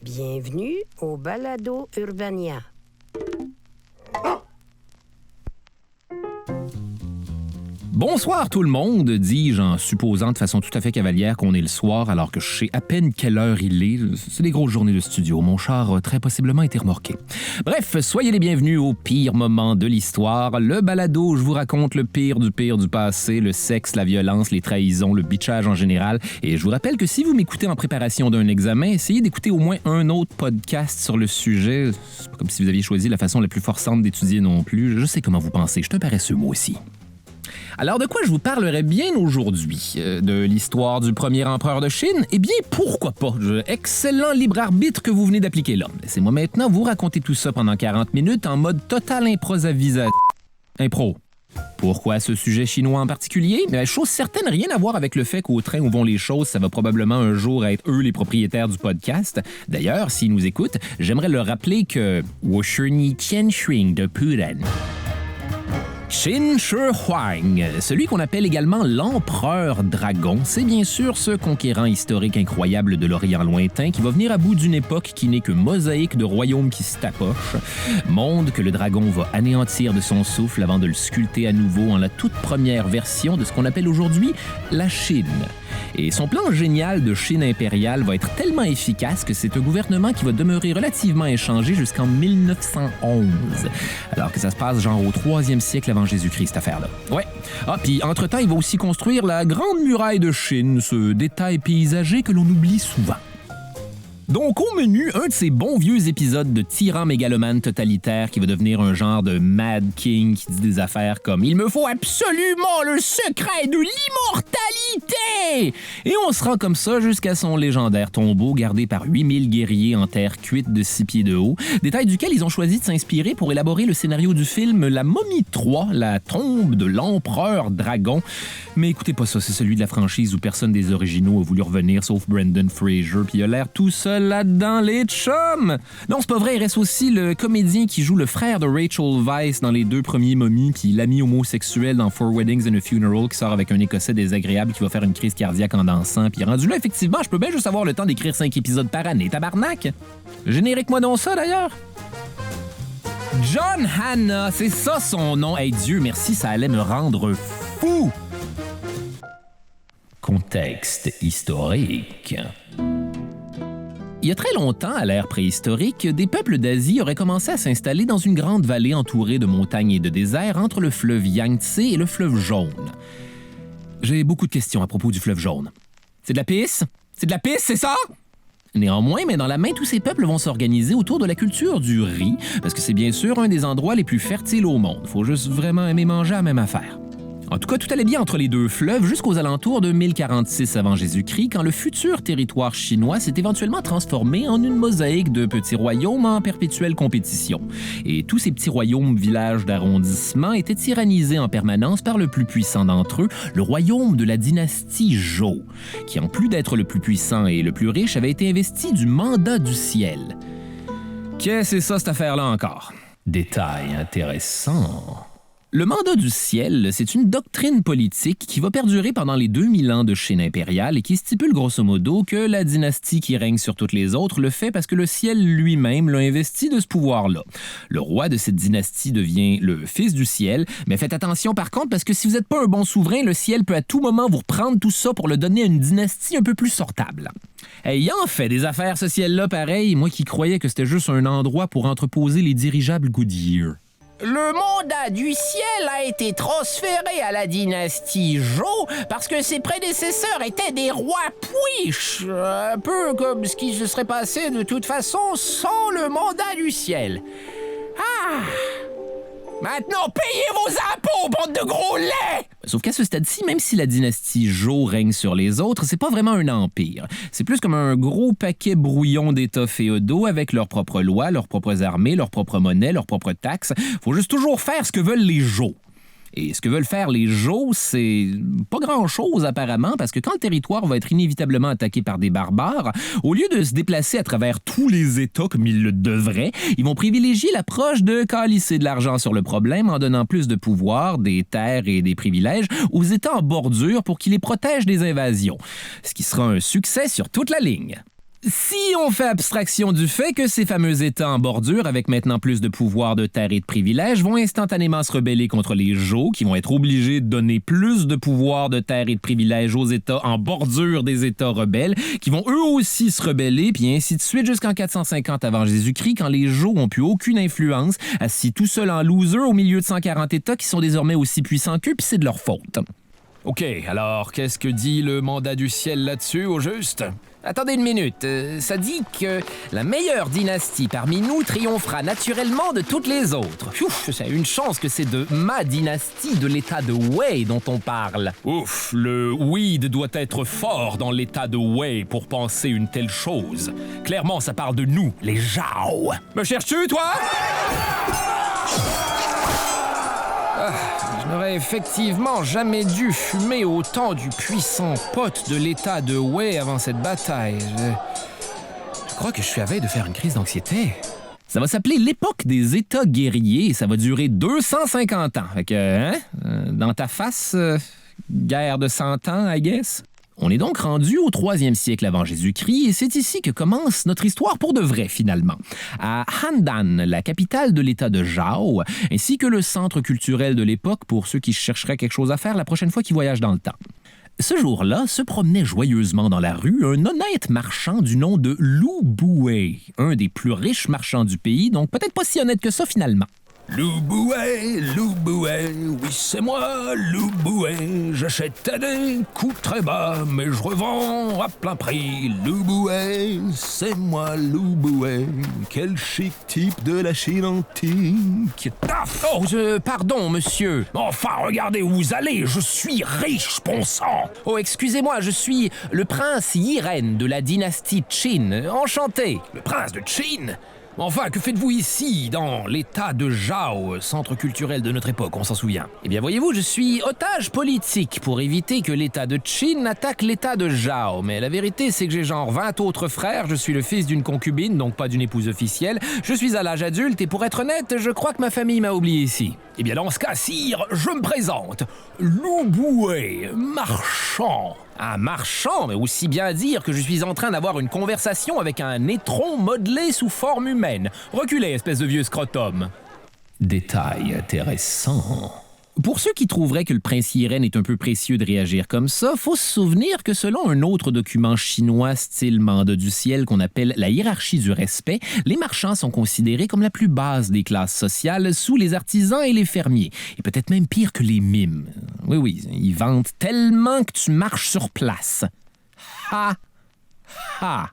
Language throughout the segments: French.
Bienvenue au Balado Urbania. Bonsoir tout le monde, dis-je en supposant de façon tout à fait cavalière qu'on est le soir alors que je sais à peine quelle heure il est. C'est des grosses journées de studio. Mon char a très possiblement été remorqué. Bref, soyez les bienvenus au pire moment de l'histoire. Le balado où je vous raconte le pire du passé, le sexe, la violence, les trahisons, le bitchage en général. Et je vous rappelle que si vous m'écoutez en préparation d'un examen, essayez d'écouter au moins un autre podcast sur le sujet. C'est pas comme si vous aviez choisi la façon la plus forçante d'étudier non plus. Je sais comment vous pensez. Je suis un paresseux moi aussi. Alors, de quoi je vous parlerai bien aujourd'hui? De l'histoire du premier empereur de Chine? Eh bien, pourquoi pas? Excellent libre arbitre que vous venez d'appliquer là. Laissez-moi maintenant vous raconter tout ça pendant 40 minutes en mode total improvisation. Impro. Pourquoi ce sujet chinois en particulier? Chose certaine, rien à voir avec le fait qu'au train où vont les choses, ça va probablement un jour être eux les propriétaires du podcast. D'ailleurs, s'ils nous écoutent, j'aimerais leur rappeler que Woshuni Tianxuing de Puren. Qin Shi Huang, celui qu'on appelle également l'empereur dragon, c'est bien sûr ce conquérant historique incroyable de l'Orient lointain qui va venir à bout d'une époque qui n'est que mosaïque de royaumes qui se tapochent, monde que le dragon va anéantir de son souffle avant de le sculpter à nouveau en la toute première version de ce qu'on appelle aujourd'hui la Chine. Et son plan génial de Chine impériale va être tellement efficace que c'est un gouvernement qui va demeurer relativement inchangé jusqu'en 1911. Alors que ça se passe genre au 3e siècle avant Jésus-Christ, cette affaire-là. Ouais. Puis entre-temps, il va aussi construire la Grande Muraille de Chine, ce détail paysager que l'on oublie souvent. Donc, au menu, un de ces bons vieux épisodes de tyran mégalomane totalitaire qui va devenir un genre de Mad King qui dit des affaires comme « Il me faut absolument le secret de l'immortalité! » Et on se rend comme ça jusqu'à son légendaire tombeau gardé par 8000 guerriers en terre cuite de 6 pieds de haut, détail duquel ils ont choisi de s'inspirer pour élaborer le scénario du film La Momie 3, la tombe de l'empereur dragon. Mais écoutez pas ça, c'est celui de la franchise où personne des originaux a voulu revenir sauf Brendan Fraser, puis il a l'air tout seul là-dedans, les chums! Non, c'est pas vrai, il reste aussi le comédien qui joue le frère de Rachel Weisz dans les 2 premiers Momies, puis l'ami homosexuel dans Four Weddings and a Funeral qui sort avec un Écossais désagréable qui va faire une crise cardiaque en dansant, puis rendu là, effectivement, je peux bien juste avoir le temps d'écrire 5 épisodes par année, tabarnak! Générique-moi donc ça, d'ailleurs! John Hannah, c'est ça son nom! Hey Dieu, merci, ça allait me rendre fou! Contexte historique. Il y a très longtemps, à l'ère préhistorique, des peuples d'Asie auraient commencé à s'installer dans une grande vallée entourée de montagnes et de déserts entre le fleuve Yangtze et le fleuve Jaune. J'ai beaucoup de questions à propos du fleuve Jaune. C'est de la pisse? C'est de la pisse, c'est ça? Néanmoins, mais dans la main, tous ces peuples vont s'organiser autour de la culture du riz, parce que c'est bien sûr un des endroits les plus fertiles au monde. Faut juste vraiment aimer manger la même affaire. En tout cas, tout allait bien entre les 2 fleuves jusqu'aux alentours de 1046 avant Jésus-Christ, quand le futur territoire chinois s'est éventuellement transformé en une mosaïque de petits royaumes en perpétuelle compétition. Et tous ces petits royaumes, villages d'arrondissement étaient tyrannisés en permanence par le plus puissant d'entre eux, le royaume de la dynastie Zhou, qui en plus d'être le plus puissant et le plus riche, avait été investi du mandat du ciel. Qu'est-ce que c'est ça, cette affaire-là encore? Détail intéressant. Le mandat du ciel, c'est une doctrine politique qui va perdurer pendant les 2000 ans de Chine impériale et qui stipule grosso modo que la dynastie qui règne sur toutes les autres le fait parce que le ciel lui-même l'a investi de ce pouvoir-là. Le roi de cette dynastie devient le fils du ciel, mais faites attention par contre parce que si vous n'êtes pas un bon souverain, le ciel peut à tout moment vous reprendre tout ça pour le donner à une dynastie un peu plus sortable. Ayant fait des affaires ce ciel-là pareil, moi qui croyais que c'était juste un endroit pour entreposer les dirigeables Goodyear. Le mandat du ciel a été transféré à la dynastie Zhou parce que ses prédécesseurs étaient des rois puiches, un peu comme ce qui se serait passé de toute façon sans le mandat du ciel. Ah! Maintenant, payez vos impôts, bande de gros laits! Sauf qu'à ce stade-ci, même si la dynastie Zhou règne sur les autres, c'est pas vraiment un empire. C'est plus comme un gros paquet brouillon d'états féodaux avec leurs propres lois, leurs propres armées, leurs propres monnaies, leurs propres taxes. Faut juste toujours faire ce que veulent les Zhou. Et ce que veulent faire les Zhou, c'est pas grand-chose apparemment, parce que quand le territoire va être inévitablement attaqué par des barbares, au lieu de se déplacer à travers tous les États comme ils le devraient, ils vont privilégier l'approche de calisser de l'argent sur le problème en donnant plus de pouvoir, des terres et des privilèges aux États en bordure pour qu'ils les protègent des invasions. Ce qui sera un succès sur toute la ligne. Si on fait abstraction du fait que ces fameux États en bordure, avec maintenant plus de pouvoir de terre et de privilèges, vont instantanément se rebeller contre les Zhou, qui vont être obligés de donner plus de pouvoir de terre et de privilèges aux États en bordure des États rebelles, qui vont eux aussi se rebeller, puis ainsi de suite jusqu'en 450 avant Jésus-Christ, quand les Zhou ont plus aucune influence, assis tout seuls en loser au milieu de 140 États qui sont désormais aussi puissants qu'eux, puis c'est de leur faute. OK, alors qu'est-ce que dit le mandat du ciel là-dessus, au juste? Attendez une minute, ça dit que la meilleure dynastie parmi nous triomphera naturellement de toutes les autres. Ouf, j'ai une chance que c'est de ma dynastie de l'état de Wei dont on parle. Ouf, le weed doit être fort dans l'état de Wei pour penser une telle chose. Clairement, ça parle de nous, les Zhao. Me cherches-tu, toi? Je n'aurais effectivement jamais dû fumer autant du puissant pot de l'état de Wei avant cette bataille. Je crois que je suis à veille de faire une crise d'anxiété. Ça va s'appeler l'époque des États guerriers et ça va durer 250 ans. Fait que, dans ta face, guerre de 100 ans, I guess? On est donc rendu au 3e siècle avant Jésus-Christ et c'est ici que commence notre histoire pour de vrai, finalement. À Handan, la capitale de l'État de Zhao, ainsi que le centre culturel de l'époque pour ceux qui chercheraient quelque chose à faire la prochaine fois qu'ils voyagent dans le temps. Ce jour-là, se promenait joyeusement dans la rue un honnête marchand du nom de Lu Buwei, un des plus riches marchands du pays, donc peut-être pas si honnête que ça finalement. Lu Buwei, oui c'est moi, Lu Buwei, j'achète à des coûts très bas, mais je revends à plein prix. Lu Buwei, c'est moi, Lu Buwei, quel chic type de la Chine antique. Oh, pardon, monsieur. Enfin, regardez où vous allez, je suis riche, bon sang. Oh, excusez-moi, je suis le prince Yiren de la dynastie Qin, enchanté. Le prince de Qin? Enfin, que faites-vous ici, dans l'état de Zhao, centre culturel de notre époque, on s'en souvient? Eh bien, voyez-vous, je suis otage politique pour éviter que l'état de Qin attaque l'état de Zhao. Mais la vérité, c'est que j'ai genre 20 autres frères, je suis le fils d'une concubine, donc pas d'une épouse officielle, je suis à l'âge adulte et pour être honnête, je crois que ma famille m'a oublié ici. Eh bien, dans ce cas, sire, je me présente. Lu Buwei, marchand. Un marchand, mais aussi bien dire que je suis en train d'avoir une conversation avec un étron modelé sous forme humaine. Reculez, espèce de vieux scrotum. Détail intéressant. Pour ceux qui trouveraient que le prince Yiren est un peu précieux de réagir comme ça, faut se souvenir que selon un autre document chinois style mandat du ciel qu'on appelle la hiérarchie du respect, les marchands sont considérés comme la plus basse des classes sociales sous les artisans et les fermiers. Et peut-être même pire que les mimes. Oui, ils vendent tellement que tu marches sur place. Ha! Ha!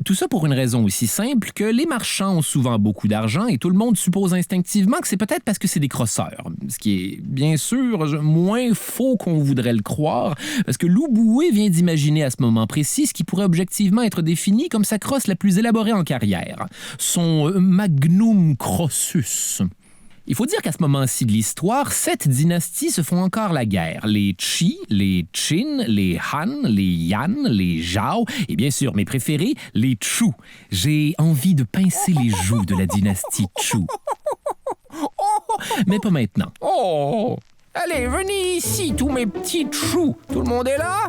Tout ça pour une raison aussi simple que les marchands ont souvent beaucoup d'argent et tout le monde suppose instinctivement que c'est peut-être parce que c'est des crosseurs. Ce qui est, bien sûr, moins faux qu'on voudrait le croire, parce que Lu Buwei vient d'imaginer à ce moment précis ce qui pourrait objectivement être défini comme sa crosse la plus élaborée en carrière. Son magnum crossus. Il faut dire qu'à ce moment-ci de l'histoire, 7 dynasties se font encore la guerre. Les Qi, les Qin, les Han, les Yan, les Zhao et bien sûr, mes préférés, les Chu. J'ai envie de pincer les joues de la dynastie Chu. Mais pas maintenant. Oh! Allez, venez ici, tous mes petits choux. Tout le monde est là?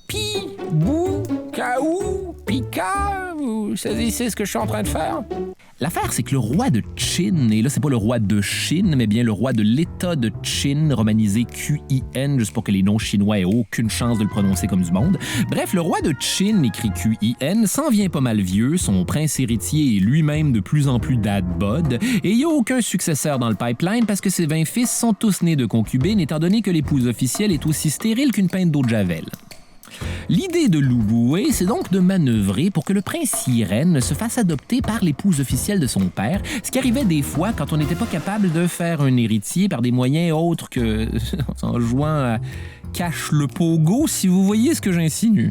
Pi, Bou, Kaou, Pika, vous saisissez ce que je suis en train de faire? L'affaire, c'est que le roi de Qin, et là, c'est pas le roi de Chine, mais bien le roi de l'État de Qin, romanisé Q-I-N, juste pour que les noms chinois aient aucune chance de le prononcer comme du monde. Bref, le roi de Qin, écrit Q-I-N, s'en vient pas mal vieux, son prince héritier est lui-même de plus en plus dad-bod, et il n'y a aucun successeur dans le pipeline parce que ses 20 fils sont tous nés de concubines, étant donné que l'épouse officielle est aussi stérile qu'une pinte d'eau de Javel. L'idée de Lu Buwei, c'est donc de manœuvrer pour que le prince Yiren se fasse adopter par l'épouse officielle de son père, ce qui arrivait des fois quand on n'était pas capable de faire un héritier par des moyens autres que en jouant à cache le pogo, si vous voyez ce que j'insinue.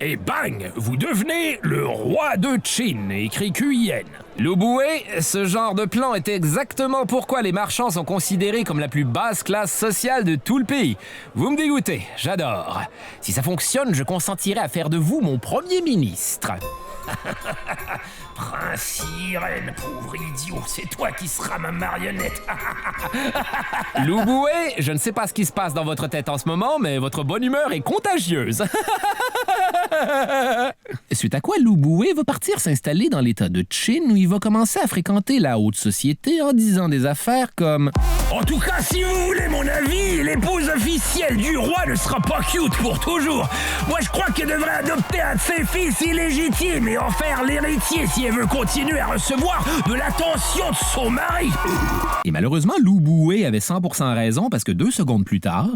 Et bang, vous devenez le roi de Qin, écrit Q-I-N. Lu Buwei, ce genre de plan est exactement pourquoi les marchands sont considérés comme la plus basse classe sociale de tout le pays. Vous me dégoûtez, j'adore. Si ça fonctionne, je consentirai à faire de vous mon premier ministre. Prince Irène, pauvre idiot, c'est toi qui seras ma marionnette. Louboué, je ne sais pas ce qui se passe dans votre tête en ce moment, mais votre bonne humeur est contagieuse. Suite à quoi, Louboué va partir s'installer dans l'état de Chin où il va commencer à fréquenter la haute société en disant des affaires comme « En tout cas, si vous voulez mon avis, l'épouse officielle du roi ne sera pas cute pour toujours. Moi, je crois qu'elle devrait adopter un de ses fils illégitimes et en faire l'héritier si elle veut continuer à recevoir de l'attention de son mari. » Et malheureusement, Louboué avait 100% raison parce que 2 secondes plus tard...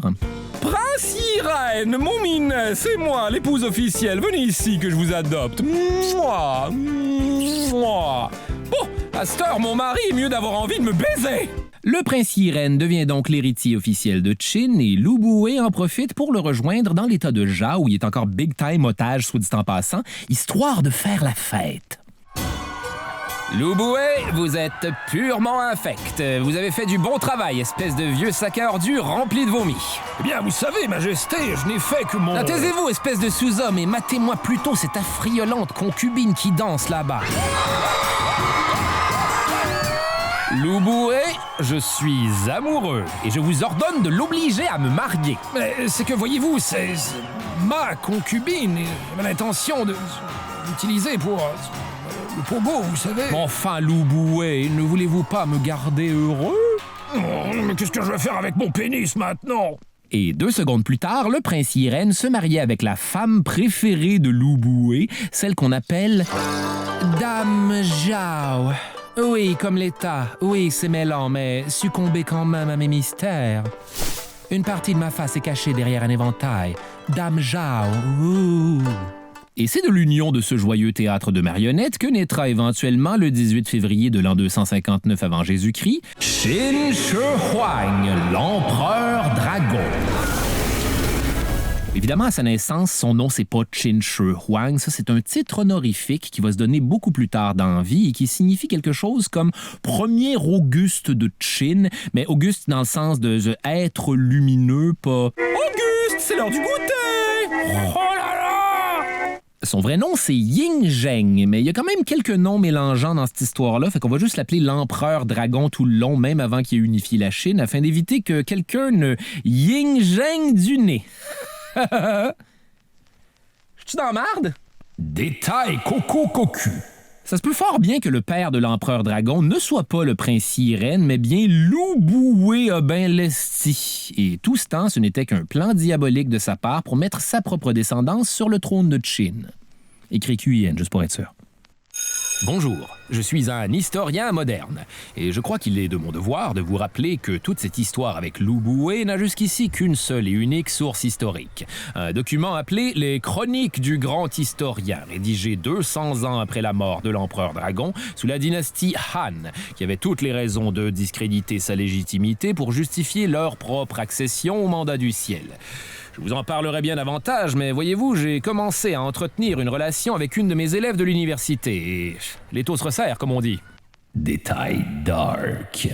Prince Irène, mon minet, c'est moi, l'épouse officielle. Venez ici que je vous adopte. Mouah, mouah. Bon, à cette heure, mon mari est mieux d'avoir envie de me baiser. Le prince Irène devient donc l'héritier officiel de Chin et Louboué en profite pour le rejoindre dans l'état de Ja où il est encore big time otage, soit dit en passant, histoire de faire la fête. Louboué, vous êtes purement infect. Vous avez fait du bon travail, espèce de vieux sac à ordures rempli de vomi. Eh bien, vous savez, Majesté, je n'ai fait que mon... Taisez-vous, espèce de sous-homme, et matez-moi plutôt cette affriolante concubine qui danse là-bas. Louboué, je suis amoureux et je vous ordonne de l'obliger à me marier. Mais c'est que, voyez-vous, c'est ma concubine et j'avais l'intention de l'utiliser pour... le pogo, vous savez. Enfin, Louboué, ne voulez-vous pas me garder heureux? Oh, mais qu'est-ce que je vais faire avec mon pénis maintenant? Et 2 secondes plus tard, le prince Irène se mariait avec la femme préférée de Louboué, celle qu'on appelle Dame Zhao. Oui, comme l'État. Oui, c'est mêlant, mais succombez quand même à mes mystères. Une partie de ma face est cachée derrière un éventail. Dame Zhao. Ouh. Et c'est de l'union de ce joyeux théâtre de marionnettes que naîtra éventuellement le 18 février de l'an 259 avant Jésus-Christ, Qin Shi Huang, l'empereur dragon. Évidemment, à sa naissance, son nom, c'est pas Qin Shi Huang. Ça, c'est un titre honorifique qui va se donner beaucoup plus tard dans la vie et qui signifie quelque chose comme premier Auguste de Qin, mais Auguste dans le sens de être lumineux, pas Auguste, c'est l'heure du goûter! Oh là là! Son vrai nom, c'est Ying Zheng, mais il y a quand même quelques noms mélangeants dans cette histoire-là, fait qu'on va juste l'appeler l'empereur dragon tout le long, même avant qu'il ait unifié la Chine, afin d'éviter que quelqu'un ne Ying Zheng du nez. Je suis dans la marde? Détail coco cocu. Ça se peut fort bien que le père de l'empereur dragon ne soit pas le prince Irène, mais bien Louboué Aubin Lesti. Et tout ce temps, ce n'était qu'un plan diabolique de sa part pour mettre sa propre descendance sur le trône de Qin. Écrit QIN, juste pour être sûr. Bonjour, je suis un historien moderne, et je crois qu'il est de mon devoir de vous rappeler que toute cette histoire avec Louboué n'a jusqu'ici qu'une seule et unique source historique. Un document appelé « Les Chroniques du Grand Historien », rédigé 200 ans après la mort de l'empereur dragon sous la dynastie Han, qui avait toutes les raisons de discréditer sa légitimité pour justifier leur propre accession au mandat du ciel. Je vous en parlerai bien davantage, mais voyez-vous, j'ai commencé à entretenir une relation avec une de mes élèves de l'université, et l'étau se resserre, comme on dit. Détail dark.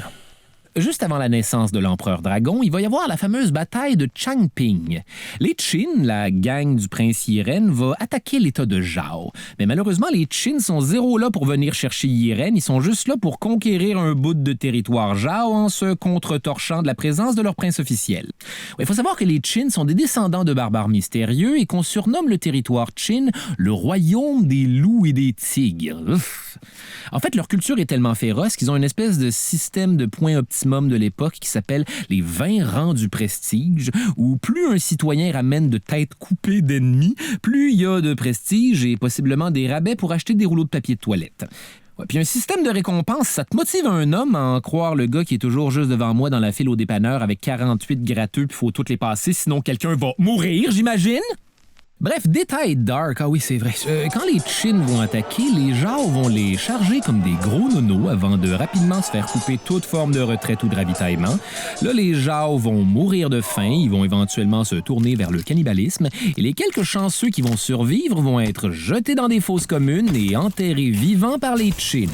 Juste avant la naissance de l'empereur dragon, il va y avoir la fameuse bataille de Changping. Les Qin, la gang du prince Irène, va attaquer l'état de Zhao. Mais malheureusement, les Qin sont zéro là pour venir chercher Irène, ils sont juste là pour conquérir un bout de territoire Zhao en se contre-torchant de la présence de leur prince officiel. Il faut savoir que les Qin sont des descendants de barbares mystérieux et qu'on surnomme le territoire Qin le royaume des loups et des tigres. En fait, leur culture est tellement féroce qu'ils ont une espèce de système de points optimum de l'époque qui s'appelle les 20 rangs du prestige, où plus un citoyen ramène de têtes coupées d'ennemis, plus il y a de prestige et possiblement des rabais pour acheter des rouleaux de papier de toilette. Ouais, puis un système de récompense, ça te motive un homme à en croire le gars qui est toujours juste devant moi dans la file au dépanneur avec 48 gratteux puis faut toutes les passer, sinon quelqu'un va mourir, j'imagine? Bref, détail dark, ah oui, c'est vrai. Quand les Qin vont attaquer, les Zhao vont les charger comme des gros nonos avant de rapidement se faire couper toute forme de retraite ou de ravitaillement. Là, les Zhao vont mourir de faim, ils vont éventuellement se tourner vers le cannibalisme, et les quelques chanceux qui vont survivre vont être jetés dans des fosses communes et enterrés vivants par les Qin.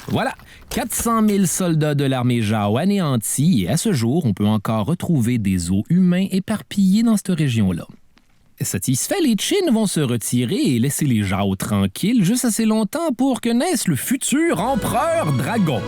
Voilà, 400 000 soldats de l'armée Zhao anéantis, et à ce jour, on peut encore retrouver des os humains éparpillés dans cette région-là. Satisfaits, les Qin vont se retirer et laisser les Zhao tranquilles juste assez longtemps pour que naisse le futur empereur dragon.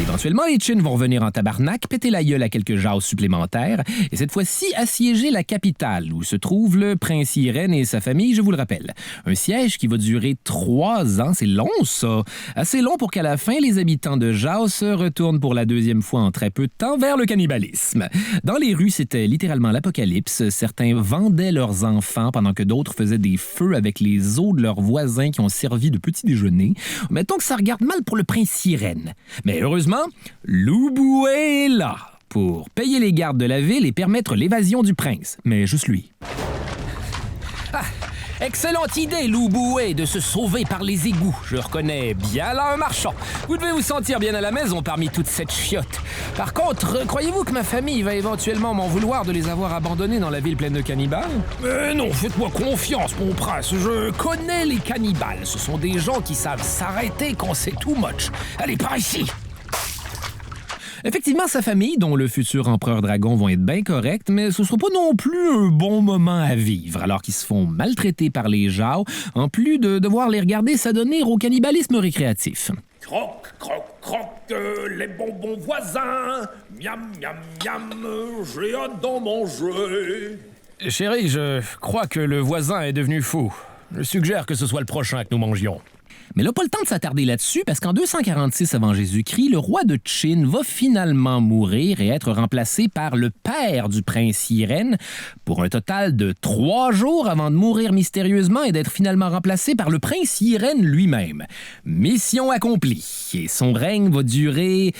Éventuellement, les Qin vont revenir en tabarnak, péter la gueule à quelques Zhao supplémentaires, et cette fois-ci assiéger la capitale, où se trouve le prince Yiren et sa famille, je vous le rappelle. Un siège qui va durer 3 ans, c'est long ça! Assez long pour qu'à la fin, les habitants de Zhao se retournent pour la deuxième fois en très peu de temps vers le cannibalisme. Dans les rues, c'était littéralement l'apocalypse. Certains vendaient leurs enfants pendant que d'autres faisaient des feux avec les os de leurs voisins qui ont servi de petit déjeuner. Mettons que ça regarde mal pour le prince Yiren. Mais heureusement, Lu Bu est là pour payer les gardes de la ville et permettre l'évasion du prince. Mais juste lui. Excellente idée, Lu Bu, de se sauver par les égouts. Je reconnais bien là un marchand. Vous devez vous sentir bien à la maison parmi toute cette chiotte. Par contre, croyez-vous que ma famille va éventuellement m'en vouloir de les avoir abandonnés dans la ville pleine de cannibales? Non, faites-moi confiance, mon prince. Je connais les cannibales. Ce sont des gens qui savent s'arrêter quand c'est too much. Allez, par ici. Effectivement, sa famille, dont le futur empereur dragon, vont être bien corrects, mais ce ne sera pas non plus un bon moment à vivre, alors qu'ils se font maltraiter par les Zhao, en plus de devoir les regarder s'adonner au cannibalisme récréatif. Croque, croque, croque, les bonbons voisins. Miam, miam, miam, j'ai hâte d'en manger. Chérie, je crois que le voisin est devenu fou. Je suggère que ce soit le prochain que nous mangions. Mais là, pas le temps de s'attarder là-dessus, parce qu'en 246 avant Jésus-Christ, le roi de Qin va finalement mourir et être remplacé par le père du prince Yiren, pour un total de 3 jours avant de mourir mystérieusement et d'être finalement remplacé par le prince Yiren lui-même. Mission accomplie. Et son règne va durer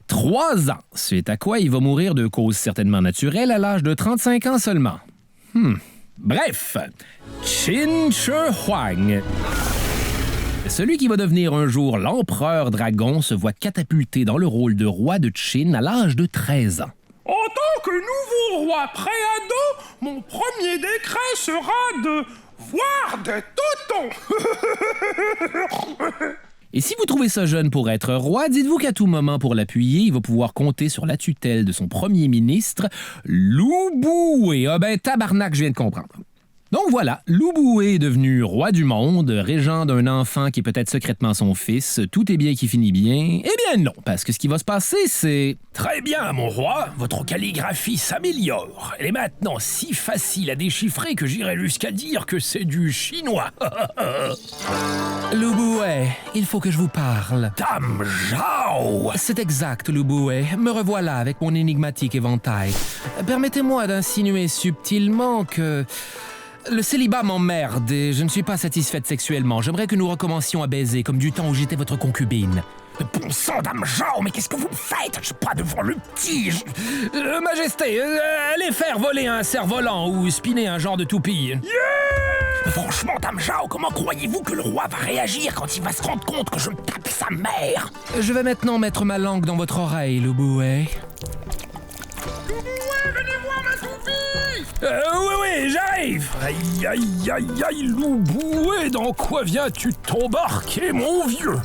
3 ans, suite à quoi il va mourir de cause certainement naturelle à l'âge de 35 ans seulement. Bref, Qin Shi Huang. Celui qui va devenir un jour l'empereur dragon se voit catapulté dans le rôle de roi de Qin à l'âge de 13 ans. En tant que nouveau roi préado, mon premier décret sera de voir des totons. Et si vous trouvez ça jeune pour être roi, dites-vous qu'à tout moment, pour l'appuyer, il va pouvoir compter sur la tutelle de son premier ministre, Lu Bu. Ah ben, tabarnak, je viens de comprendre. Donc voilà, Lu Bu est devenu roi du monde, régent d'un enfant qui est peut-être secrètement son fils. Tout est bien qui finit bien. Eh bien non, parce que ce qui va se passer, c'est... Très bien, mon roi, votre calligraphie s'améliore. Elle est maintenant si facile à déchiffrer que j'irai jusqu'à dire que c'est du chinois. Lu Bu, il faut que je vous parle. Dame Zhao. C'est exact, Lu Bu. Me revoilà avec mon énigmatique éventail. Permettez-moi d'insinuer subtilement que... Le célibat m'emmerde et je ne suis pas satisfaite sexuellement. J'aimerais que nous recommencions à baiser comme du temps où j'étais votre concubine. Bon sang, Dame Zhao, mais qu'est-ce que vous faites? Je suis pas devant le petit. Majesté, allez faire voler un cerf-volant ou spinner un genre de toupie. Franchement, Dame Zhao, comment croyez-vous que le roi va réagir quand il va se rendre compte que je me tape sa mère? Je vais maintenant mettre ma langue dans votre oreille, Lu Bu. Oui, j'arrive. Aïe, aïe, aïe, aïe, Lu Bu, dans quoi viens-tu t'embarquer, mon vieux?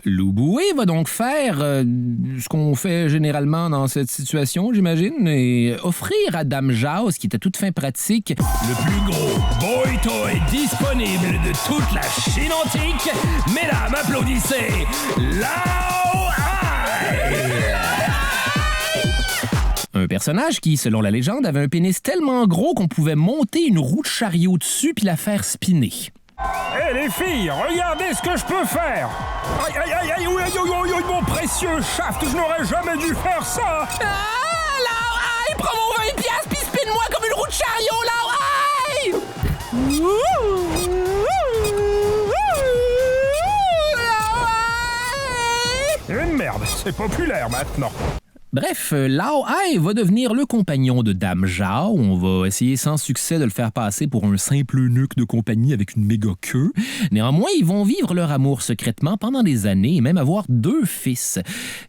Lu Bu va donc faire ce qu'on fait généralement dans cette situation, j'imagine, et offrir à Dame Zhao, ce qui est à toute fin pratique, le plus gros boy toy disponible de toute la Chine antique. Mesdames, applaudissez Lao Ai! Un personnage qui, selon la légende, avait un pénis tellement gros qu'on pouvait monter une roue de chariot dessus puis la faire spinner. Hé les filles, regardez ce que je peux faire! Aïe aïe aïe aïe, aïe, mon précieux shaft, je n'aurais jamais dû faire ça! Lao Ai, prends mon 20 piastres puis spin-moi comme une roue de chariot, Lao Ai! Une merde, c'est populaire maintenant. Bref, Lao Ai va devenir le compagnon de Dame Zhao. On va essayer sans succès de le faire passer pour un simple eunuque de compagnie avec une méga queue. Néanmoins, ils vont vivre leur amour secrètement pendant des années et même avoir 2 fils,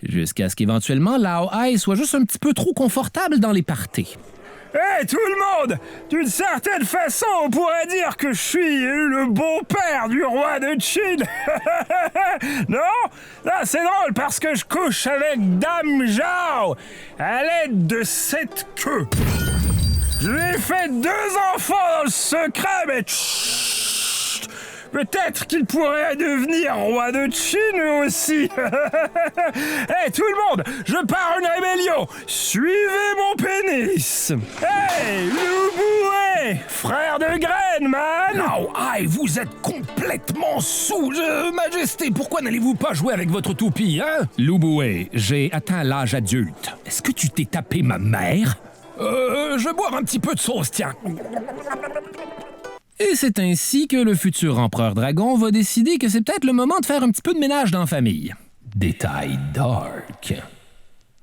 jusqu'à ce qu'éventuellement Lao Ai soit juste un petit peu trop confortable dans les parties. Hé, tout le monde! D'une certaine façon, on pourrait dire que je suis le beau-père du roi de Qin. Non? Là, c'est drôle parce que je couche avec Dame Zhao à l'aide de cette queue. J'ai fait 2 enfants dans le secret, mais chut, peut-être qu'il pourrait devenir roi de Chine aussi. Hey, tout le monde, je pars une rébellion. Suivez mon pénis. Hey, Louboué, frère de graine, man. Non, aïe, vous êtes complètement sous. Majesté, pourquoi n'allez-vous pas jouer avec votre toupie, hein? Louboué, j'ai atteint l'âge adulte. Est-ce que tu t'es tapé ma mère? Je vais boire un petit peu de sauce, tiens. Et c'est ainsi que le futur empereur dragon va décider que c'est peut-être le moment de faire un petit peu de ménage dans la famille. Détail dark.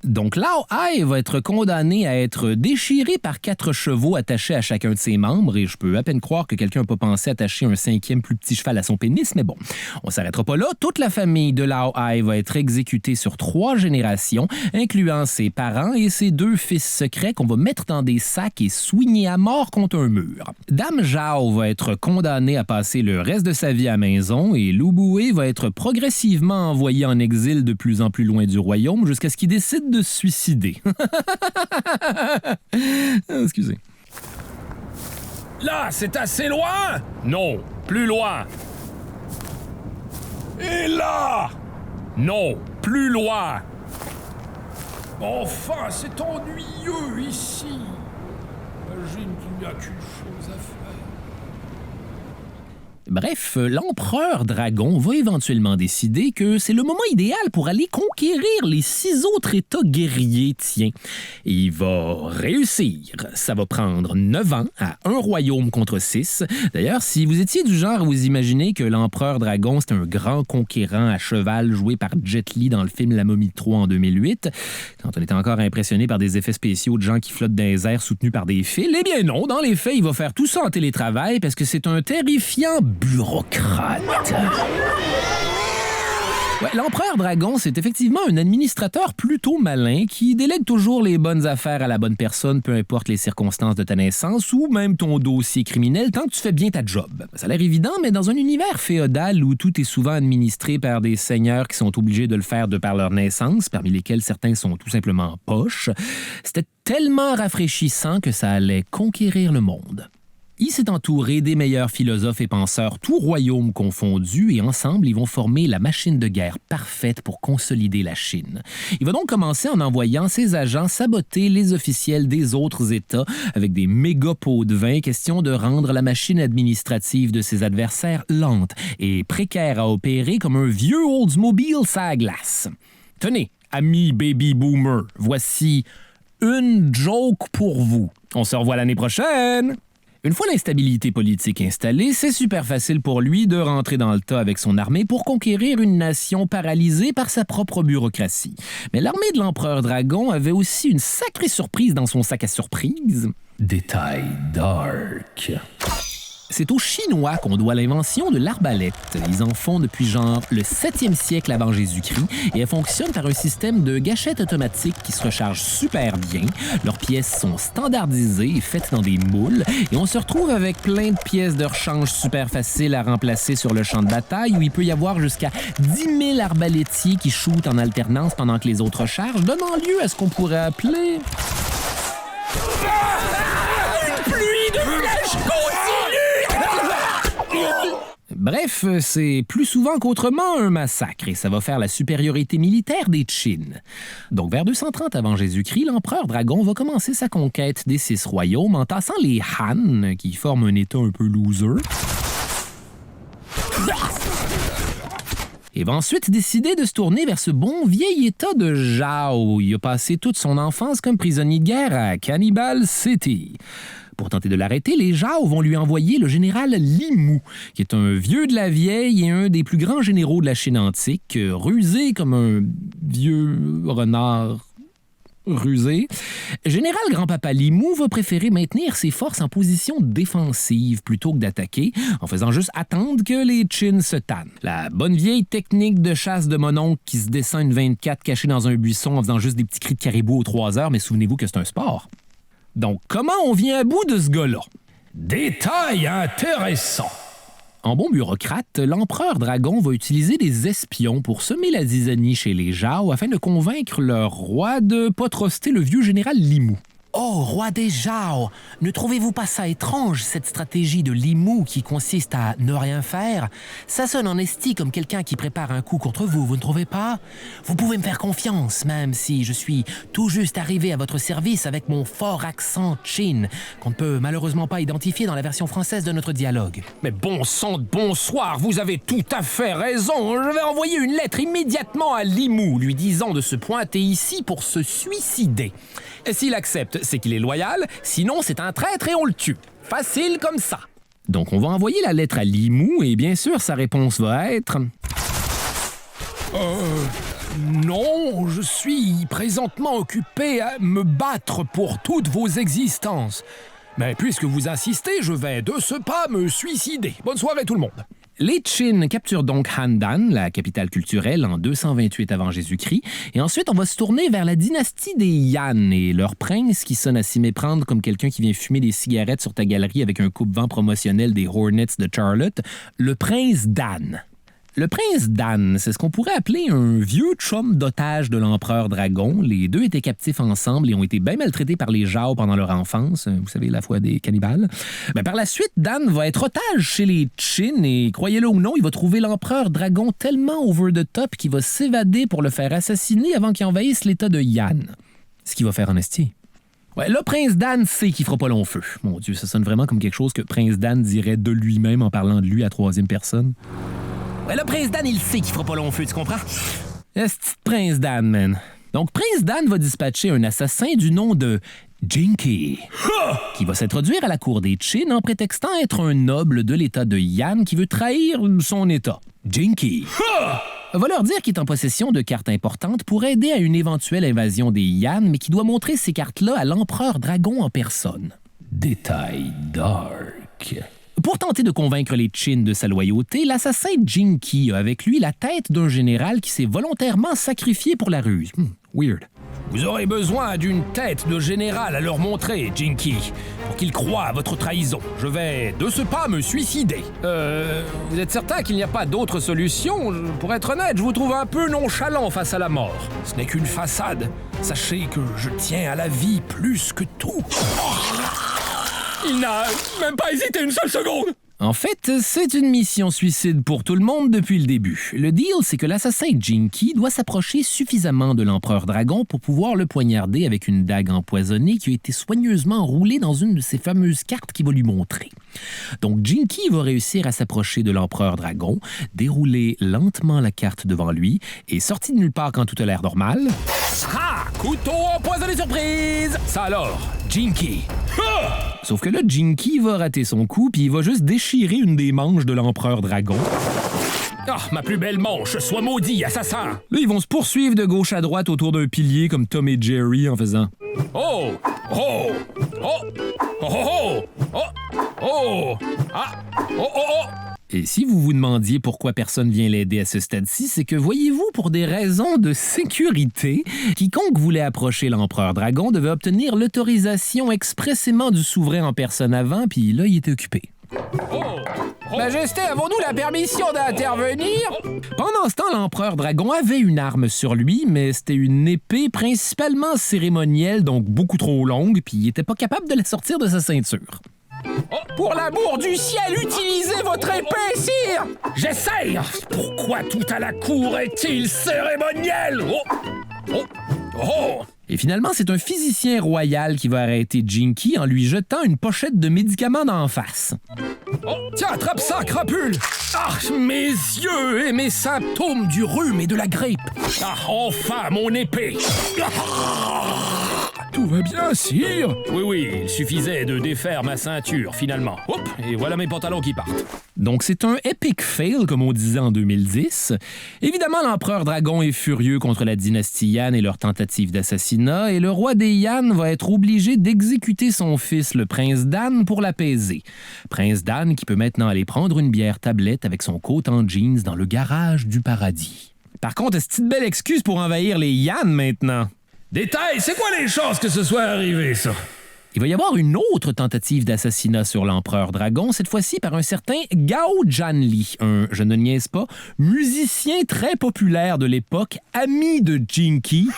Donc Lao Hai va être condamné à être déchiré par 4 chevaux attachés à chacun de ses membres, et je peux à peine croire que quelqu'un n'a pas pensé attacher un 5e plus petit cheval à son pénis, mais bon, on s'arrêtera pas là. Toute la famille de Lao Hai va être exécutée sur 3 générations, incluant ses parents et ses 2 fils secrets qu'on va mettre dans des sacs et soigner à mort contre un mur. Dame Zhao va être condamnée à passer le reste de sa vie à la maison, et Louboué va être progressivement envoyé en exil de plus en plus loin du royaume jusqu'à ce qu'il décide de se suicider. Excusez. Là, c'est assez loin? Non, plus loin. Et là? Non, plus loin. Enfin, c'est ennuyeux ici. J'imagine qu'il n'y a qu'une chose à faire. Bref, l'empereur dragon va éventuellement décider que c'est le moment idéal pour aller conquérir les 6 autres États guerriers, tiens. Et il va réussir. Ça va prendre 9 ans à un royaume contre 6. D'ailleurs, si vous étiez du genre à vous imaginer que l'empereur dragon, c'est un grand conquérant à cheval joué par Jet Li dans le film La Momie 3 en 2008, quand on était encore impressionné par des effets spéciaux de gens qui flottent dans les airs soutenus par des fils, eh bien non, dans les faits, il va faire tout ça en télétravail parce que c'est un terrifiant bureaucrate. Ouais, l'empereur dragon, c'est effectivement un administrateur plutôt malin qui délègue toujours les bonnes affaires à la bonne personne, peu importe les circonstances de ta naissance ou même ton dossier criminel, tant que tu fais bien ta job. Ça a l'air évident, mais dans un univers féodal où tout est souvent administré par des seigneurs qui sont obligés de le faire de par leur naissance, parmi lesquels certains sont tout simplement poches, c'était tellement rafraîchissant que ça allait conquérir le monde. Il s'est entouré des meilleurs philosophes et penseurs, tout royaume confondu, et ensemble, ils vont former la machine de guerre parfaite pour consolider la Chine. Il va donc commencer en envoyant ses agents saboter les officiels des autres États avec des méga pots de vin, question de rendre la machine administrative de ses adversaires lente et précaire à opérer comme un vieux Oldsmobile à glace. Tenez, amis baby boomer, voici une joke pour vous. On se revoit l'année prochaine! Une fois l'instabilité politique installée, c'est super facile pour lui de rentrer dans le tas avec son armée pour conquérir une nation paralysée par sa propre bureaucratie. Mais l'armée de l'empereur dragon avait aussi une sacrée surprise dans son sac à surprise. Détail dark. C'est aux Chinois qu'on doit l'invention de l'arbalète. Ils en font depuis genre le 7e siècle avant Jésus-Christ et elles fonctionnent par un système de gâchette automatique qui se recharge super bien. Leurs pièces sont standardisées et faites dans des moules et on se retrouve avec plein de pièces de rechange super faciles à remplacer sur le champ de bataille où il peut y avoir jusqu'à 10 000 arbalétiers qui shootent en alternance pendant que les autres rechargent, donnant lieu à ce qu'on pourrait appeler... Une pluie de flèches continue! Bref, c'est plus souvent qu'autrement un massacre et ça va faire la supériorité militaire des Qin. Donc, vers 230 avant Jésus-Christ, l'empereur dragon va commencer sa conquête des 6 royaumes en tassant les Han, qui forment un état un peu loser. Et va ensuite décider de se tourner vers ce bon vieil état de Zhao. Il a passé toute son enfance comme prisonnier de guerre à Cannibal City. Pour tenter de l'arrêter, les Zhao vont lui envoyer le général Li Mu, qui est un vieux de la vieille et un des plus grands généraux de la Chine antique, rusé comme un vieux renard rusé. Général grand-papa Li Mu va préférer maintenir ses forces en position défensive plutôt que d'attaquer, en faisant juste attendre que les Qin se tannent. La bonne vieille technique de chasse de mon oncle qui se descend une 24 cachée dans un buisson en faisant juste des petits cris de caribou aux 3 heures, mais souvenez-vous que c'est un sport. Donc, comment on vient à bout de ce gars-là? Détail intéressant. En bon bureaucrate, l'empereur dragon va utiliser des espions pour semer la zizanie chez les Zhao afin de convaincre leur roi de pas truster le vieux général Li Mu. Oh, roi des Zhao, ne trouvez-vous pas ça étrange, cette stratégie de Li-Mu qui consiste à ne rien faire? Ça sonne en esti comme quelqu'un qui prépare un coup contre vous, vous ne trouvez pas? Vous pouvez me faire confiance, même si je suis tout juste arrivé à votre service avec mon fort accent Chin, qu'on ne peut malheureusement pas identifier dans la version française de notre dialogue. Mais bon sang de bonsoir, vous avez tout à fait raison. Je vais envoyer une lettre immédiatement à Li-Mu, lui disant de se pointer ici pour se suicider. Et s'il accepte, c'est qu'il est loyal, sinon c'est un traître et on le tue. Facile comme ça. Donc, on va envoyer la lettre à Li-Mu et bien sûr, sa réponse va être... Non, je suis présentement occupé à me battre pour toutes vos existences. Mais puisque vous insistez, je vais de ce pas me suicider. Bonne soirée tout le monde. Les Qin capturent donc Handan, la capitale culturelle, en 228 avant Jésus-Christ, et ensuite on va se tourner vers la dynastie des Yan et leur prince qui sonne à s'y méprendre comme quelqu'un qui vient fumer des cigarettes sur ta galerie avec un coupe-vent promotionnel des Hornets de Charlotte, le prince Dan. Le prince Dan, c'est ce qu'on pourrait appeler un vieux chum d'otage de l'empereur dragon. Les deux étaient captifs ensemble et ont été bien maltraités par les Zhao pendant leur enfance. Vous savez, la foi des cannibales. Ben, par la suite, Dan va être otage chez les Qin et, croyez-le ou non, il va trouver l'empereur dragon tellement over the top qu'il va s'évader pour le faire assassiner avant qu'il envahisse l'état de Yan. Ce qu'il va faire en esti. Ouais, là, Prince Dan sait qu'il fera pas long feu. Mon Dieu, ça sonne vraiment comme quelque chose que Prince Dan dirait de lui-même en parlant de lui à troisième personne. Ouais, le prince Dan, il sait qu'il fera pas long feu, tu comprends? Est-ce Prince Dan, man? Donc, Prince Dan va dispatcher un assassin du nom de Jinky, qui va s'introduire à la cour des Qin en prétextant être un noble de l'état de Yan qui veut trahir son état. Jinky va leur dire qu'il est en possession de cartes importantes pour aider à une éventuelle invasion des Yan, mais qui doit montrer ces cartes-là à l'empereur dragon en personne. Détail dark. Pour tenter de convaincre les Qin de sa loyauté, l'assassin Jinky a avec lui la tête d'un général qui s'est volontairement sacrifié pour la ruse. Weird. Vous aurez besoin d'une tête de général à leur montrer, Jinky, pour qu'ils croient à votre trahison. Je vais de ce pas me suicider. Vous êtes certain qu'il n'y a pas d'autre solution? Pour être honnête, je vous trouve un peu nonchalant face à la mort. Ce n'est qu'une façade. Sachez que je tiens à la vie plus que tout. Il n'a même pas hésité une seule seconde! En fait, c'est une mission suicide pour tout le monde depuis le début. Le deal, c'est que l'assassin Jinky doit s'approcher suffisamment de l'empereur dragon pour pouvoir le poignarder avec une dague empoisonnée qui a été soigneusement roulée dans une de ces fameuses cartes qu'il va lui montrer. Donc, Jinky va réussir à s'approcher de l'empereur dragon, dérouler lentement la carte devant lui et, sorti de nulle part quand tout a l'air normal... Ah! Couteau empoisonné surprise! Ça alors, Jinky! Ah! Sauf que là, Jinky va rater son coup puis il va juste déchirer une des manches de l'empereur dragon. Ah, ma plus belle manche, sois maudit, assassin! Là, ils vont se poursuivre de gauche à droite autour d'un pilier comme Tom et Jerry en faisant... Oh! Oh! Oh! Oh! Oh! Oh! Oh! Ah! Oh! Oh! Oh! Et si vous vous demandiez pourquoi personne vient l'aider à ce stade-ci, c'est que, voyez-vous, pour des raisons de sécurité, quiconque voulait approcher l'empereur dragon devait obtenir l'autorisation expressément du souverain en personne avant, puis là, il était occupé. Oh! Majesté, avons-nous la permission d'intervenir? Pendant ce temps, l'empereur dragon avait une arme sur lui, mais c'était une épée principalement cérémonielle, donc beaucoup trop longue, puis il était pas capable de la sortir de sa ceinture. Oh, pour l'amour du ciel, utilisez votre épée, sire! J'essaye! Pourquoi tout à la cour est-il cérémoniel? Oh! Oh! Oh! Et finalement, c'est un physicien royal qui va arrêter Jinky en lui jetant une pochette de médicaments d'en face. Oh! Tiens, attrape ça, crapule! Ah, mes yeux et mes symptômes du rhume et de la grippe! Ah, enfin, mon épée! Tout va bien, sire? Oui, il suffisait de défaire ma ceinture, finalement. Hop, et voilà mes pantalons qui partent. Donc, c'est un epic fail, comme on disait en 2010. Évidemment, l'empereur dragon est furieux contre la dynastie Yan et leur tentative d'assassinat, et le roi des Yan va être obligé d'exécuter son fils, le prince Dan, pour l'apaiser. Prince Dan qui peut maintenant aller prendre une bière tablette avec son coat en jeans dans le garage du paradis. Par contre, est-ce une belle excuse pour envahir les Yan maintenant? Détail, c'est quoi les chances que ce soit arrivé, ça? Il va y avoir une autre tentative d'assassinat sur l'empereur dragon, cette fois-ci par un certain Gao Jianli, un, je ne niaise pas, musicien très populaire de l'époque, ami de Jinky,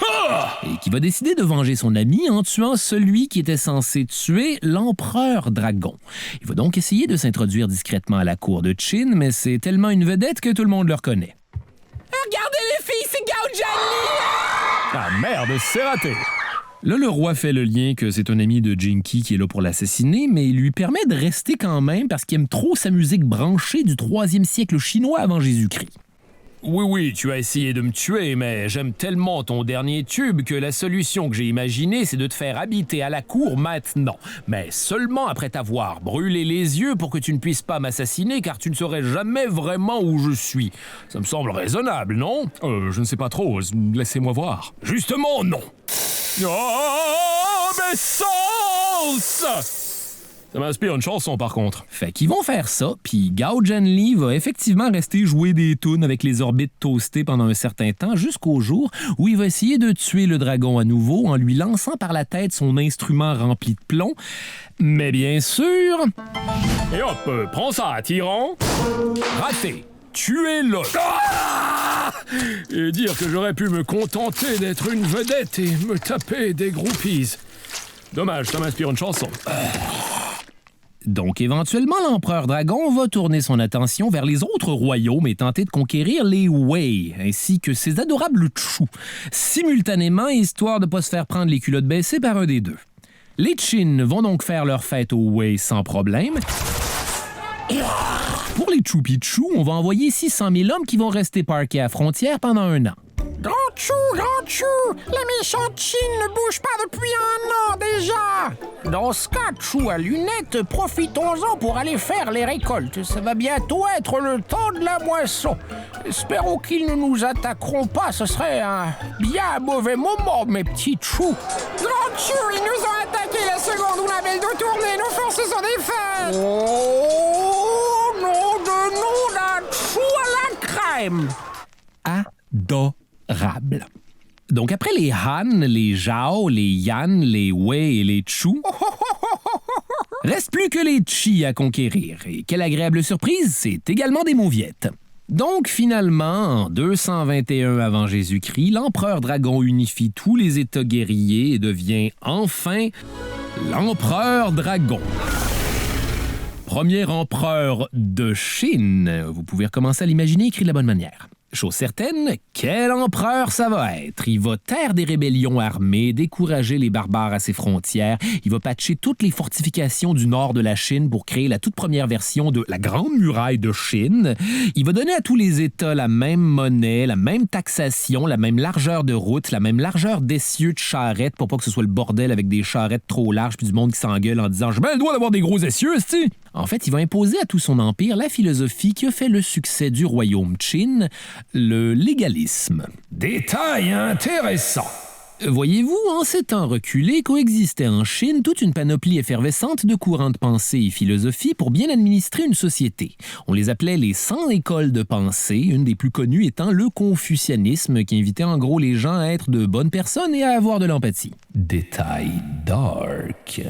et qui va décider de venger son ami en tuant celui qui était censé tuer l'empereur dragon. Il va donc essayer de s'introduire discrètement à la cour de Qin, mais c'est tellement une vedette que tout le monde le reconnaît. Regardez les filles, c'est Gao Jianli! Ah merde, c'est raté. Là, le roi fait le lien que c'est un ami de Jinky qui est là pour l'assassiner, mais il lui permet de rester quand même parce qu'il aime trop sa musique branchée du 3e siècle chinois avant Jésus-Christ. Oui, tu as essayé de me tuer, mais j'aime tellement ton dernier tube que la solution que j'ai imaginée, c'est de te faire habiter à la cour maintenant. Mais seulement après t'avoir brûlé les yeux pour que tu ne puisses pas m'assassiner, car tu ne saurais jamais vraiment où je suis. Ça me semble raisonnable, non? Je ne sais pas trop. Laissez-moi voir. Justement, non. Oh, mes sens! Ça m'inspire une chanson, par contre. Fait qu'ils vont faire ça, puis Gao Jianli va effectivement rester jouer des tunes avec les orbites toastées pendant un certain temps, jusqu'au jour où il va essayer de tuer le dragon à nouveau en lui lançant par la tête son instrument rempli de plomb. Mais bien sûr... Et hop, prends ça, tyran. Raté. Tuer l'autre. Ah! Et dire que j'aurais pu me contenter d'être une vedette et me taper des groupies. Dommage, ça m'inspire une chanson. Donc, éventuellement, l'empereur dragon va tourner son attention vers les autres royaumes et tenter de conquérir les Wei, ainsi que ses adorables Chu, simultanément, histoire de ne pas se faire prendre les culottes baissées par un des deux. Les Qin vont donc faire leur fête aux Wei sans problème. Pour les Chu-Pichu, on va envoyer 600 000 hommes qui vont rester parqués à la frontière pendant 1 an. Grand Chou, les méchants Qin ne bougent pas depuis 1 an déjà! Dans ce cas, Chou à lunettes, profitons-en pour aller faire les récoltes. Ça va bientôt être le temps de la moisson. Espérons qu'ils ne nous attaqueront pas, ce serait un bien mauvais moment, mes petits Chou. Grand Chou, ils nous ont attaqués la seconde où la belle de tournée, nos forces se sont défaites! Oh, nom de nom d'un Chou à la crème! Adorable. Donc, après les Han, les Zhao, les Yan, les Wei et les Chu, reste plus que les Qi à conquérir. Et quelle agréable surprise, c'est également des Mauviettes. Donc, finalement, en 221 avant Jésus-Christ, l'empereur dragon unifie tous les États guerriers et devient enfin l'empereur dragon. Premier empereur de Chine. Vous pouvez recommencer à l'imaginer écrit de la bonne manière. Chose certaine, quel empereur ça va être? Il va taire des rébellions armées, décourager les barbares à ses frontières, il va patcher toutes les fortifications du nord de la Chine pour créer la toute première version de la Grande Muraille de Chine. Il va donner à tous les États la même monnaie, la même taxation, la même largeur de route, la même largeur d'essieux de charrettes pour pas que ce soit le bordel avec des charrettes trop larges puis du monde qui s'engueule en disant « J'ai bien le droit d'avoir des gros essieux, c'ti! » En fait, il va imposer à tout son empire la philosophie qui a fait le succès du royaume Qin, le légalisme. Détail intéressant. Voyez-vous, en ces temps reculés, coexistait en Chine toute une panoplie effervescente de courants de pensée et philosophie pour bien administrer une société. On les appelait les 100 écoles de pensée, une des plus connues étant le confucianisme, qui invitait en gros les gens à être de bonnes personnes et à avoir de l'empathie. Détail dark.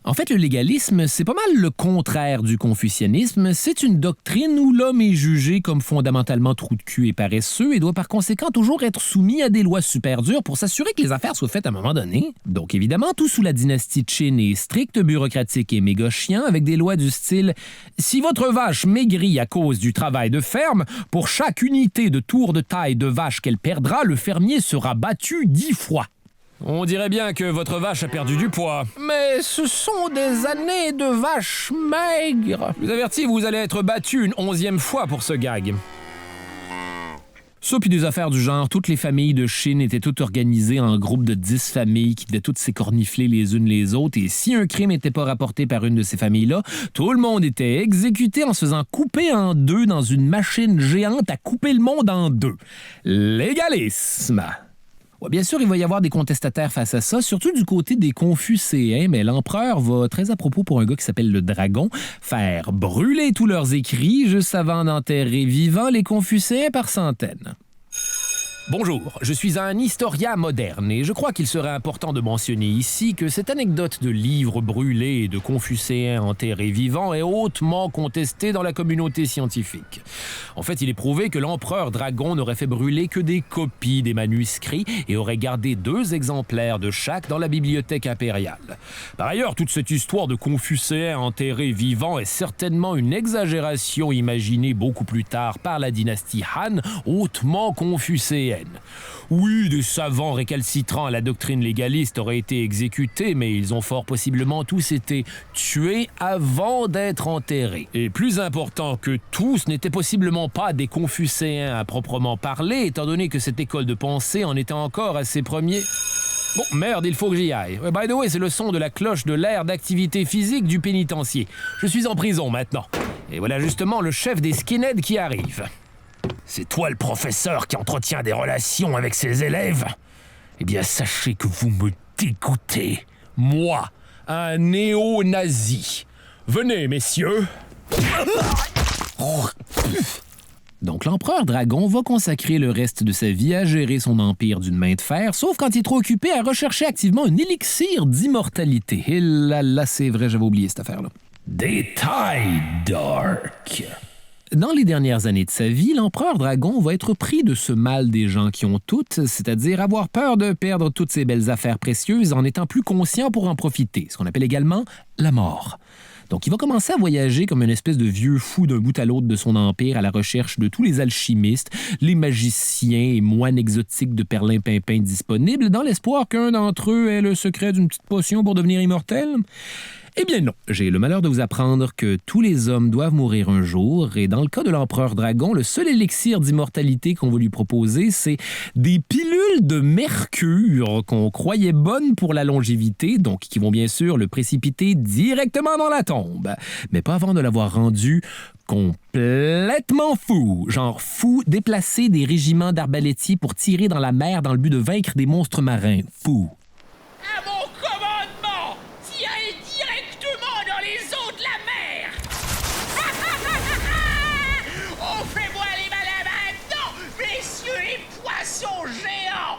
En fait, le légalisme, c'est pas mal le contraire du confucianisme. C'est une doctrine où l'homme est jugé comme fondamentalement trou de cul et paresseux et doit par conséquent toujours être soumis à des lois super dures pour s'assurer que les affaires soient faites à un moment donné. Donc évidemment, tout sous la dynastie Qin est strict, bureaucratique et méga chiant, avec des lois du style « Si votre vache maigrit à cause du travail de ferme, pour chaque unité de tour de taille de vache qu'elle perdra, le fermier sera battu 10 fois. » On dirait bien que votre vache a perdu du poids. Mais ce sont des années de vaches maigres. Je vous avertis, vous allez être battu une 11e fois pour ce gag. Ça, puis des affaires du genre, toutes les familles de Chine étaient toutes organisées en groupes de 10 familles qui devaient toutes s'écornifler les unes les autres, et si un crime n'était pas rapporté par une de ces familles-là, tout le monde était exécuté en se faisant couper en deux dans une machine géante à couper le monde en deux. Légalisme! Ouais, bien sûr, il va y avoir des contestataires face à ça, surtout du côté des Confucéens, mais l'empereur va, très à propos pour un gars qui s'appelle le Dragon, faire brûler tous leurs écrits juste avant d'enterrer vivants les Confucéens par centaines. Bonjour, je suis un historien moderne et je crois qu'il serait important de mentionner ici que cette anecdote de livres brûlés et de Confucéens enterrés vivants est hautement contestée dans la communauté scientifique. En fait, il est prouvé que l'empereur Dragon n'aurait fait brûler que des copies des manuscrits et aurait gardé 2 exemplaires de chaque dans la bibliothèque impériale. Par ailleurs, toute cette histoire de Confucéens enterrés vivants est certainement une exagération imaginée beaucoup plus tard par la dynastie Han, hautement confucéenne. Oui, des savants récalcitrants à la doctrine légaliste auraient été exécutés, mais ils ont fort possiblement tous été tués avant d'être enterrés. Et plus important que tous n'étaient possiblement pas des Confucéens à proprement parler, étant donné que cette école de pensée en était encore à ses premiers... Bon, merde, il faut que j'y aille. By the way, c'est le son de la cloche de l'aire d'activité physique du pénitencier. Je suis en prison maintenant. Et voilà justement le chef des skinheads qui arrive. C'est toi le professeur qui entretient des relations avec ses élèves? Eh bien, sachez que vous me dégoûtez. Moi, un néo-nazi. Venez, messieurs. Donc, l'empereur Dragon va consacrer le reste de sa vie à gérer son empire d'une main de fer, sauf quand il est trop occupé à rechercher activement un élixir d'immortalité. Et là, c'est vrai, j'avais oublié cette affaire-là. Détail dark. Dans les dernières années de sa vie, l'empereur Dragon va être pris de ce mal des gens qui ont toutes, c'est-à-dire avoir peur de perdre toutes ces belles affaires précieuses en étant plus conscient pour en profiter, ce qu'on appelle également la mort. Donc, il va commencer à voyager comme une espèce de vieux fou d'un bout à l'autre de son empire à la recherche de tous les alchimistes, les magiciens et moines exotiques de perlimpinpin disponibles dans l'espoir qu'un d'entre eux ait le secret d'une petite potion pour devenir immortel. Eh bien non, j'ai le malheur de vous apprendre que tous les hommes doivent mourir un jour, et dans le cas de l'empereur Dragon, le seul élixir d'immortalité qu'on va lui proposer, c'est des pilules de mercure qu'on croyait bonnes pour la longévité, donc qui vont bien sûr le précipiter directement dans la tombe, mais pas avant de l'avoir rendu complètement fou, genre fou, déplacer des régiments d'arbalétiers pour tirer dans la mer dans le but de vaincre des monstres marins, fou. À mon commandement, tirez directement dans les eaux de la mer. On fait moi les malins maintenant, messieurs les poissons géants.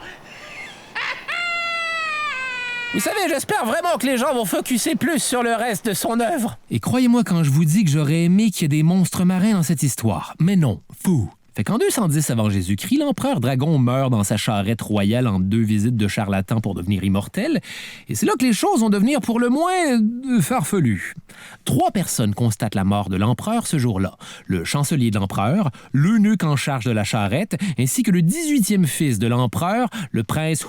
Vous savez, j'espère vraiment que les gens vont focusser plus sur le reste de son œuvre. Et croyez-moi quand je vous dis que j'aurais aimé qu'il y ait des monstres marins dans cette histoire. Mais non, fou. Fait qu'en 210 avant Jésus-Christ, l'empereur Dragon meurt dans sa charrette royale en 2 visites de charlatans pour devenir immortel. Et c'est là que les choses vont devenir pour le moins farfelues. 3 personnes constatent la mort de l'empereur ce jour-là. Le chancelier de l'empereur, l'eunuque en charge de la charrette, ainsi que le 18e fils de l'empereur, le prince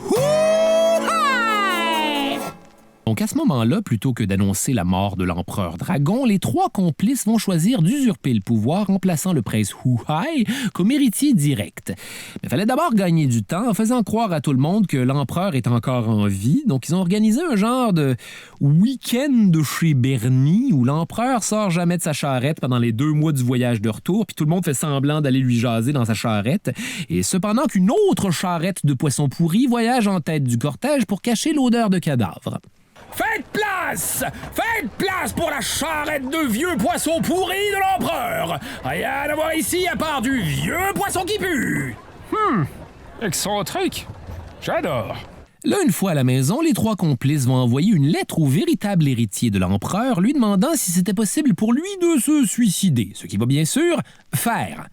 Donc à ce moment-là, plutôt que d'annoncer la mort de l'empereur Dragon, les 3 complices vont choisir d'usurper le pouvoir en plaçant le prince Hu-Hai comme héritier direct. Mais il fallait d'abord gagner du temps en faisant croire à tout le monde que l'empereur est encore en vie, donc ils ont organisé un genre de week-end de chez Bernie où l'empereur sort jamais de sa charrette pendant les 2 mois du voyage de retour, puis tout le monde fait semblant d'aller lui jaser dans sa charrette, et cependant qu'une autre charrette de poissons pourris voyage en tête du cortège pour cacher l'odeur de cadavre. Faites place! Faites place pour la charrette de vieux poissons pourris de l'empereur! Rien à voir ici à part du vieux poisson qui pue! Excentrique. J'adore. Là, une fois à la maison, les 3 complices vont envoyer une lettre au véritable héritier de l'empereur, lui demandant si c'était possible pour lui de se suicider, ce qu'il va bien sûr faire.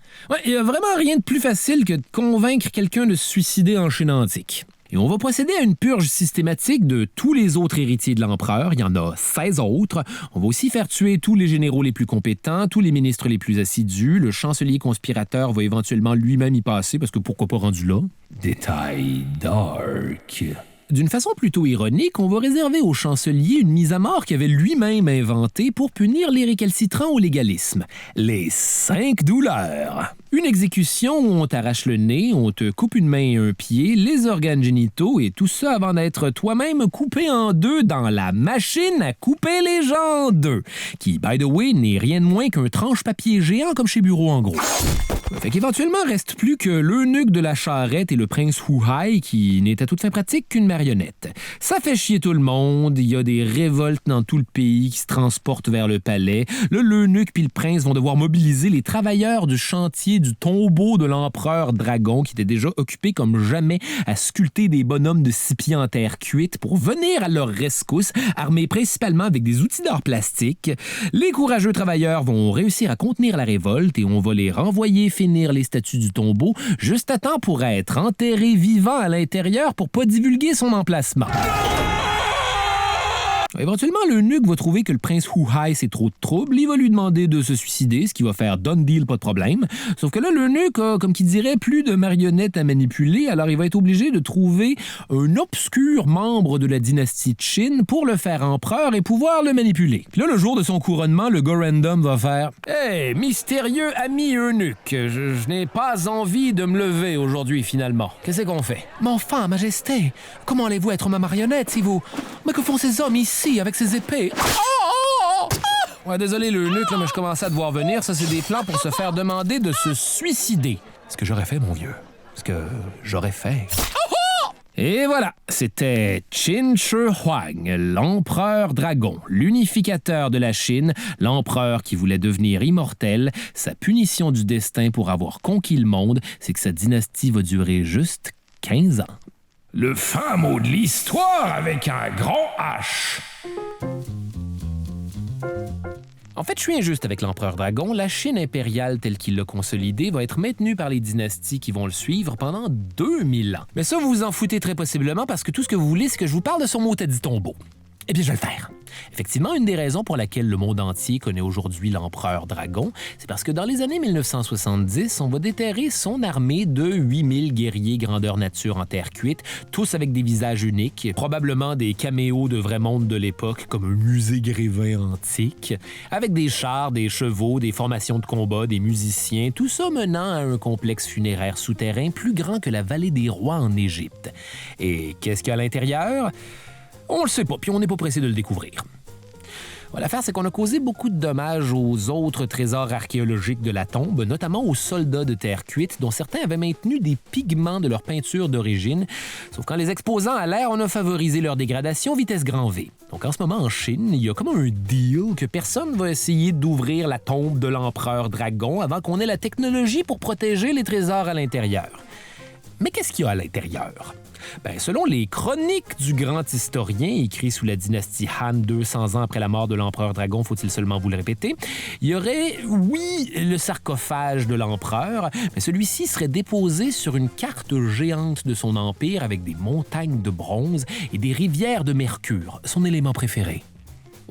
Il n'y a vraiment rien de plus facile que de convaincre quelqu'un de se suicider en Chine antique. Et on va procéder à une purge systématique de tous les autres héritiers de l'empereur. Il y en a 16 autres. On va aussi faire tuer tous les généraux les plus compétents, tous les ministres les plus assidus. Le chancelier conspirateur va éventuellement lui-même y passer, parce que pourquoi pas rendu là? Détail dark. D'une façon plutôt ironique, on va réserver au chancelier une mise à mort qu'il avait lui-même inventée pour punir les récalcitrants au légalisme. Les 5 douleurs. Une exécution où on t'arrache le nez, on te coupe une main et un pied, les organes génitaux et tout ça avant d'être toi-même coupé en 2 dans la machine à couper les gens en 2, qui, by the way, n'est rien de moins qu'un tranche-papier géant comme chez Bureau en gros. Fait qu'éventuellement, reste plus que l'eunuque de la charrette et le prince Hu-Hai qui n'est à toute fin pratique qu'une marionnette. Ça fait chier tout le monde, il y a des révoltes dans tout le pays qui se transportent vers le palais. Là, l'eunuque puis le prince vont devoir mobiliser les travailleurs du chantier pied du tombeau de l'empereur Dragon, qui était déjà occupé comme jamais à sculpter des bonhommes de 6 pieds en terre cuite pour venir à leur rescousse, armés principalement avec des outils d'art plastique. Les courageux travailleurs vont réussir à contenir la révolte et on va les renvoyer finir les statues du tombeau juste à temps pour être enterrés vivants à l'intérieur pour pas divulguer son emplacement. Éventuellement, l'eunuque va trouver que le prince Hu-Hai, c'est trop de trouble. Il va lui demander de se suicider, ce qui va faire done deal, pas de problème. Sauf que là, l'eunuque a, comme qui dirait, plus de marionnettes à manipuler, alors il va être obligé de trouver un obscur membre de la dynastie Qin pour le faire empereur et pouvoir le manipuler. Puis là, le jour de son couronnement, le Gorendom va faire « Hey, mystérieux ami eunuque, je n'ai pas envie de me lever aujourd'hui, finalement. Qu'est-ce qu'on fait? »« Mais enfin, majesté, comment allez-vous être ma marionnette si vous... Mais que font ces hommes ici avec ces épées? Ouais, désolé l'eunuque, mais je commençais à te voir venir. Ça, c'est des plans pour se faire demander de se suicider. Ce que j'aurais fait, mon vieux. Ce que j'aurais fait. Et voilà, c'était Qin Shi Huang, l'empereur dragon, l'unificateur de la Chine, l'empereur qui voulait devenir immortel. Sa punition du destin pour avoir conquis le monde, c'est que sa dynastie va durer juste 15 ans. Le fin mot de l'histoire avec un grand H. En fait, je suis injuste avec l'empereur dragon. La Chine impériale telle qu'il l'a consolidée va être maintenue par les dynasties qui vont le suivre pendant 2000 ans. Mais ça, vous vous en foutez très possiblement parce que tout ce que vous voulez, c'est que je vous parle de son mot dit tombeau. Eh bien, je vais le faire. Effectivement, une des raisons pour laquelle le monde entier connaît aujourd'hui l'empereur dragon, c'est parce que dans les années 1970, on va déterrer son armée de 8000 guerriers grandeur nature en terre cuite, tous avec des visages uniques, probablement des caméos de vrai monde de l'époque, comme un musée grévin antique, avec des chars, des chevaux, des formations de combat, des musiciens, tout ça menant à un complexe funéraire souterrain plus grand que la vallée des rois en Égypte. Et qu'est-ce qu'il y a à l'intérieur? On le sait pas, puis on n'est pas pressé de le découvrir. L'affaire, c'est qu'on a causé beaucoup de dommages aux autres trésors archéologiques de la tombe, notamment aux soldats de terre cuite, dont certains avaient maintenu des pigments de leur peinture d'origine. Sauf qu'en les exposant à l'air, on a favorisé leur dégradation vitesse grand V. Donc en ce moment, en Chine, il y a comme un deal que personne va essayer d'ouvrir la tombe de l'empereur dragon avant qu'on ait la technologie pour protéger les trésors à l'intérieur. Mais qu'est-ce qu'il y a à l'intérieur? Selon les chroniques du grand historien écrit sous la dynastie Han 200 ans après la mort de l'empereur dragon, faut-il seulement vous le répéter, il y aurait, oui, le sarcophage de l'empereur, mais celui-ci serait déposé sur une carte géante de son empire avec des montagnes de bronze et des rivières de mercure, son élément préféré.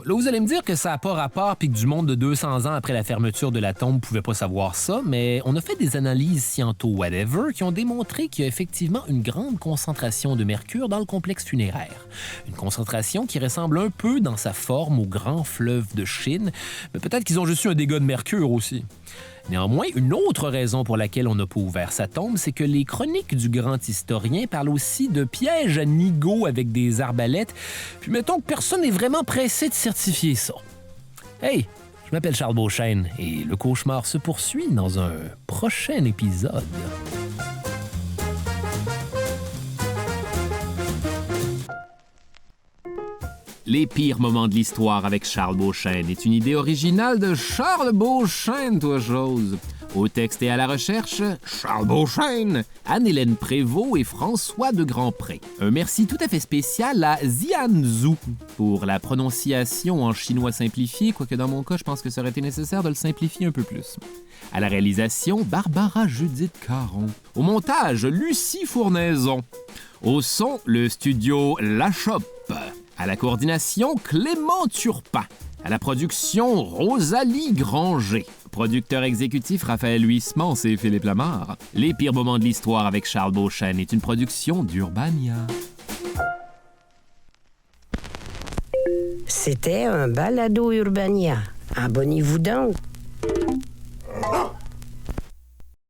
Là, vous allez me dire que ça n'a pas rapport puis que du monde de 200 ans après la fermeture de la tombe pouvait pas savoir ça, mais on a fait des analyses sciento-whatever qui ont démontré qu'il y a effectivement une grande concentration de mercure dans le complexe funéraire. Une concentration qui ressemble un peu dans sa forme au grand fleuve de Chine, mais peut-être qu'ils ont juste eu un dégât de mercure aussi. Néanmoins, une autre raison pour laquelle on n'a pas ouvert sa tombe, c'est que les chroniques du grand historien parlent aussi de pièges à nigo avec des arbalètes, puis mettons que personne n'est vraiment pressé de certifier ça. Hey, je m'appelle Charles Beauchesne et le cauchemar se poursuit dans un prochain épisode. Les pires moments de l'histoire avec Charles Beauchesne est une idée originale de Charles Beauchesne, toi chose. Au texte et à la recherche, Charles Beauchesne, Anne-Hélène Prévost et François de Grandpré. Un merci tout à fait spécial à Zian Zhu pour la prononciation en chinois simplifié, quoique dans mon cas, je pense que ça aurait été nécessaire de le simplifier un peu plus. À la réalisation, Barbara Judith Caron. Au montage, Lucie Fournaison. Au son, le studio La Chope. À la coordination, Clément Turpin. À la production, Rosalie Granger. Producteur exécutif, Raphaël Huismans et Philippe Lamarre. Les pires moments de l'histoire avec Charles Beauchesne est une production d'Urbania. C'était un balado Urbania. Abonnez-vous donc.